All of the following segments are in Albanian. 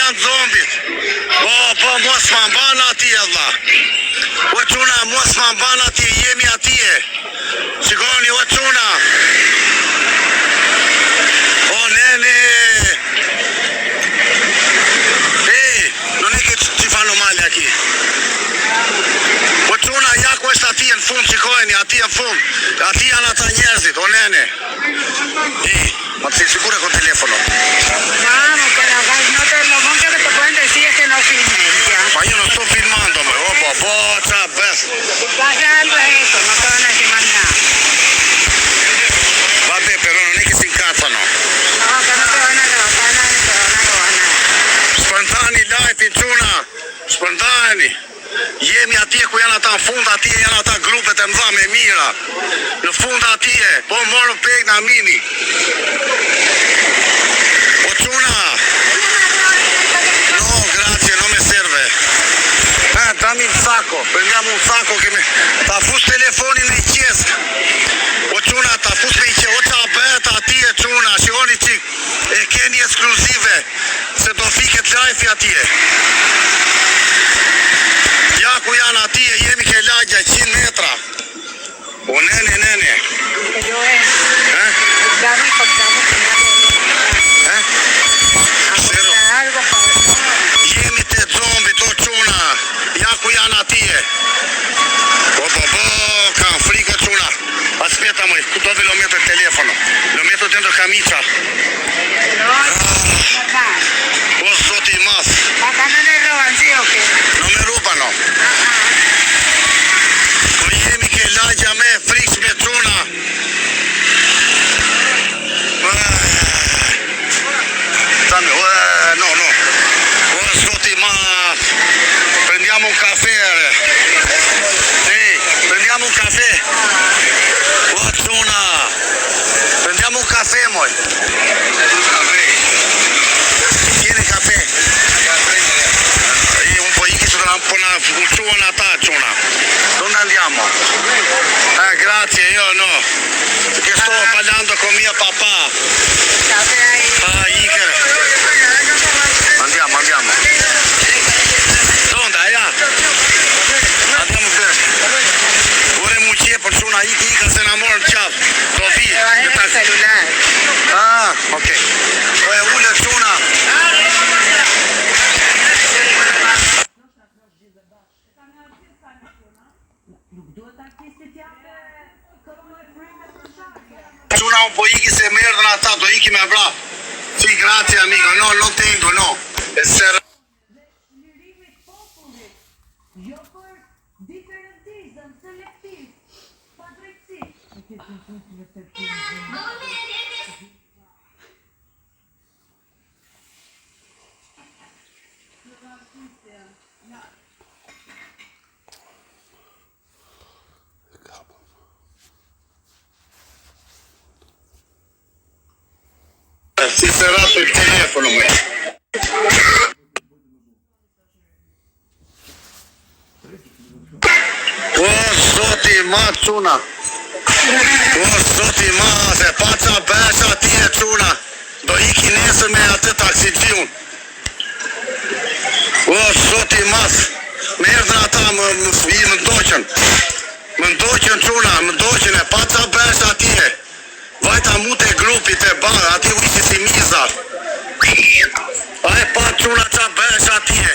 janë zombit. Po, mos ma mban atje, vlla. O çuna, mos ma mban atje, jemi atje. Shikoni, o çuna. O nene. Non è che ci fanno male a chi. O çuna, ja ku është atje në fund, shikojeni, atje në fund. Atje janë ata njerëzit, o nene. Ma sei sicura col telefono? Vamos, pero no te lo único que te pueden decir es que no filmes, ya. Ma io non sto filmando, ma boccia, Si pasa algo es eso, no te van a decir más nada. Vabbè, però non è che si incazzano. No, que no te van a levantar nada, ni te van a robar nada. Spontani, dai, pinçuna. Spontani. Jemi atje ku janë ata në fund, atje janë ata grupet e mëdha me mira. Në fund atje, po morën pek në amini. O çuna. No, grazie, non mi serve. Dammi il sacco, prendiamo un sacco che mi... Ta fus telefoni në qes. O çuna, ta fus në qes. O qa bet atje, çuna, shikoni qik. E keni ekskluzive. Se do fiket lajfi atje. Ja ku janë atje, jemi ke lagja 100 metra. O nene. Jemi te zombit, o çuna. Ja ku janë atje. Po, kam frikë çuna. Aspetta, moj, dove lo metto il telefono? Lo metto dentro camicia. O zoti i mas. Acá no le roban, ¿sí o qué? Non mi rubano. Po jemi ke lagja me friks me çuna. No. O zoti i mas. Prendiamo un caffè. Sì, prendiamo un caffè. O çuna. Prendiamo un caffè, moj. Tieni caffè. Un po' che sono un ata, çuna. Dove andiamo? Grazie, io no. Perché sto parlando con mio papà. Iker. Andiamo. Dove? Andiamo bene. Ora mucchie per una Iker se enamora ciao. Dove? El celular. Ok. Una çuna. Çuna un po' che se merda ata, do iki me vra. Sì, grazie amico. No, non tengo, no. E serra. Jo për diferencizëm selektiv, pa drejtësi. Si è serrato il telefono, ma... O zoti ma çuna. O zoti ma, se paca besh atje çuna. Do iki nesër me atë taksixiun. O zoti mas. Me erdhën ata më ndoqën. Më ndoqën çuna, më ndoqën e paca besh atje. Vajta mu te grupit e ba, ati u isi si mizar. A e pa çuna qa besh atje.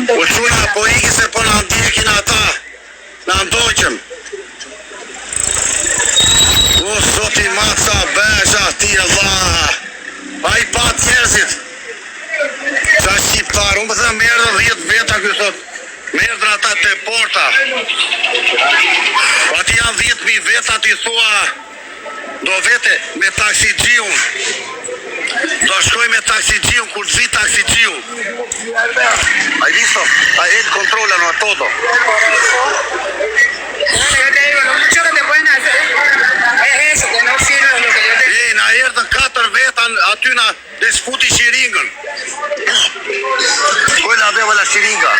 O çuna po iki se po na ndjekin ata. Na ndoqëm. O zoti maca besh ati Allah. A i pa tjerëzit. Qa shqiptar, unë përse merdë 10 veta kësot. Merdë ata të porta. Ati janë 10.000 veta t'i thua. Do vete me taksixiun. Do shkoj me taksixiun, kur zi taksixiun. Hai visto? Él controllano todo. Yo te digo, lo mucho que te pueden hacer es eso, que no sirve lo que yo te digo. Na erdhën 4 veta tyna dhe sputi shiringën. Quella aveva la siringa.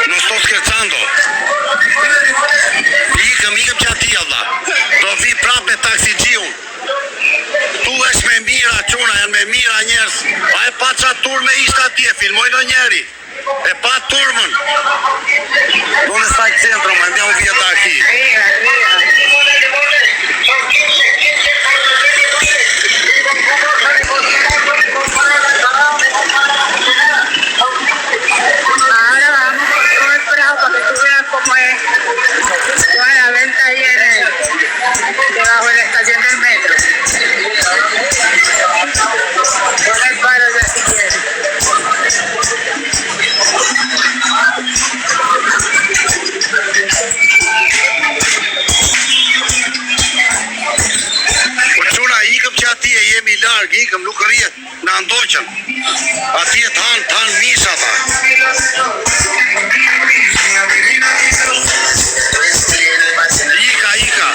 Non sto scherzando. Ikëm që ati Allah. Do vi prap me taksixiun. Tu është me mira quna, janë me mira njerës. A e pa qa turme ishtë atje, filmojnë njeri. E pa turmën. Dove sta il centro, ma andiamo via da qui. Ahora vamos con todo el prado para que tú veas cómo es toda la venta ahí debajo de la estación del metro. Pon el paro ya si quieres. Quna, ikëm që atje, jemi largë, ikëm, nuk rrijet, në ndoqën. Atje të hanë misha ta. Ika.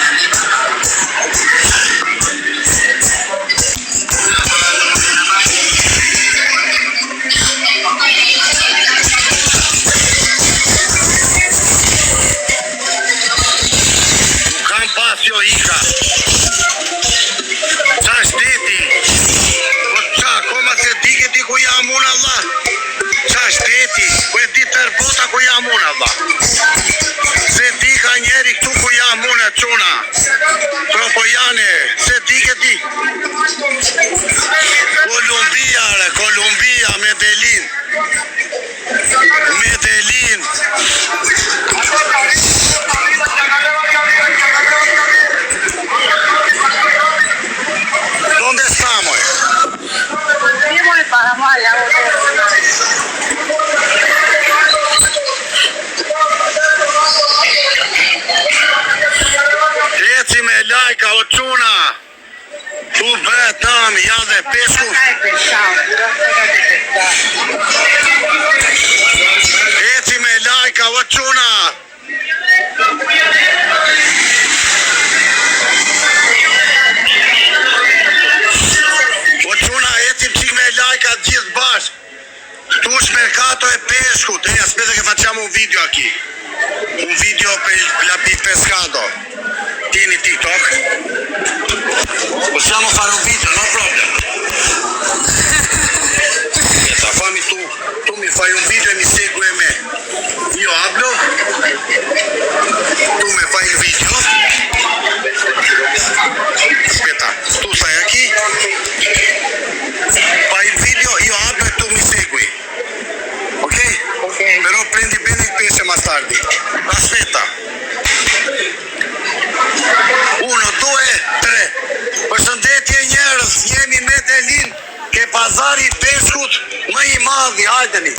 Nuk kam pas jo ika. Qa shteti? Qa, koma se dike di ku jam unë Allah? Qa shteti? Ku e di tër bota ku jam unë Allah? Se di ka njeri këtu ku jam unë e quna. Tropojane, se dike di? Kolumbia, Medellin. ¿Dónde estamos? Seguimos y paramos allá. Eci me lajka o quna. Tu vetëm janë dhe pesku. Acá hay pescado, Eci me lajka o quna. O quna, ecim qik me lajka gjithë bashkë. Tu është mercato e peshkut. Aspetta che facciamo un video aqui. Un video per il pescato. Tieni TikTok. Possiamo fare un video, no problem. Aspetta, fammi tu mi fai un video e mi segui me. Io hablo, tu mi fai il video. Aspetta, tu stai aquí. Fai il video, io hablo e tu mi segui. Ok? Però prendi bene il pesce más tardi. Aspetta. 1, 2, 3. Përshëndetje njerëz, jemi me Medellin, ke pazari i peshkut më i madhi, hajdeni.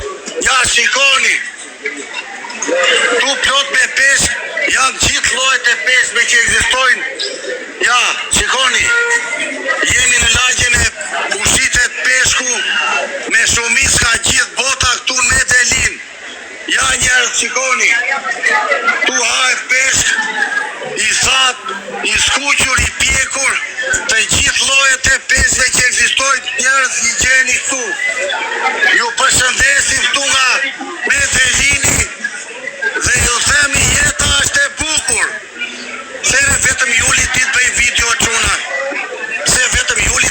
Ja, shikoni. Tu plot me peshk, janë gjithë llojet e peshkve që ekzistojnë. Ja, shikoni. Jemi në lagjen e ushitet peshku me shumicë ka gjithë bota këtu në Medellin. Ja njerëz, shikoni. Tu hajt peshk i that, i skuqur, i pjekur, të gjithë llojet e peshkve që ekzistojnë, njerëz i gjeni këtu. Ju përshëndesim këtu nga Medellini dhe ju themi jeta është e bukur. Se vetëm Juli ditë bëj video quna. Se vetëm Juli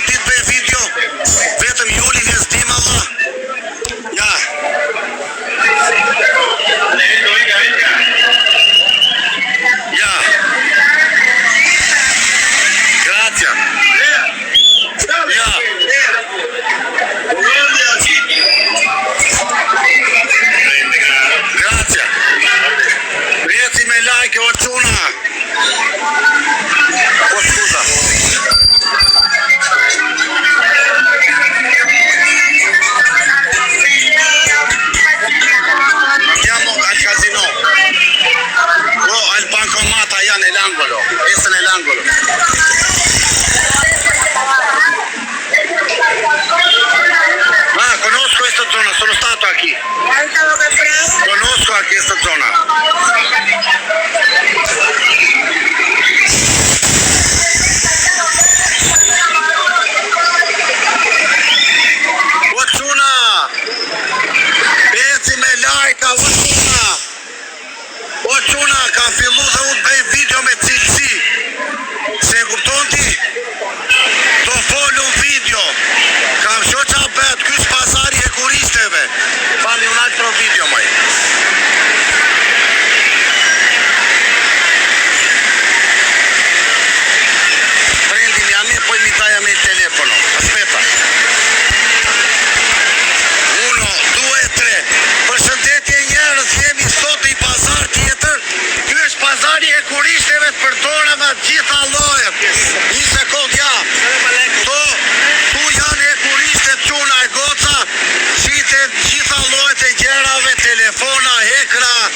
kurishte gjitha llojet e gjerave, telefona, hekra,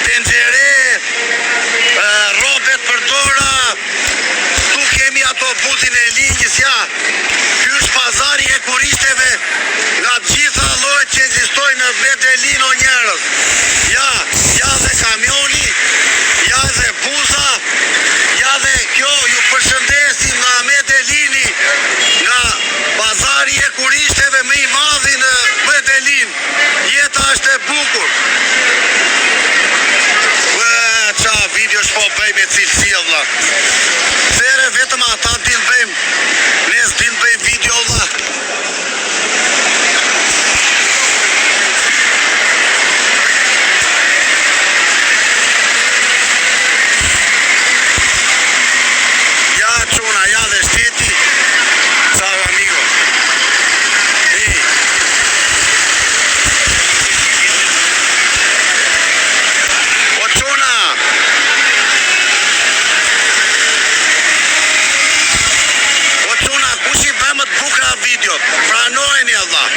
tenxhere, robet për dora. Tu kemi ato butin e linjës, ja. Ky është pazari e kurishteve nga gjitha llojet që ekzistojnë në Medellin o njerëz. Ja dhe kamioni, ja dhe buza, ja dhe kjo, ju përshëndesim nga Medellini, nga pazari e kurishteve më i madhi në Medellin. Jeta është e bukur. Qa video shpo bëj me cilësi, vlla. Sere vetëm ata din bëjmë, ne s'din bëjmë video, vlla. Ja çuna, ja dhe shteti. Ciao amigo. O çuna. O çuna, kush i bë më të bukura video? Pranojeni, Allah.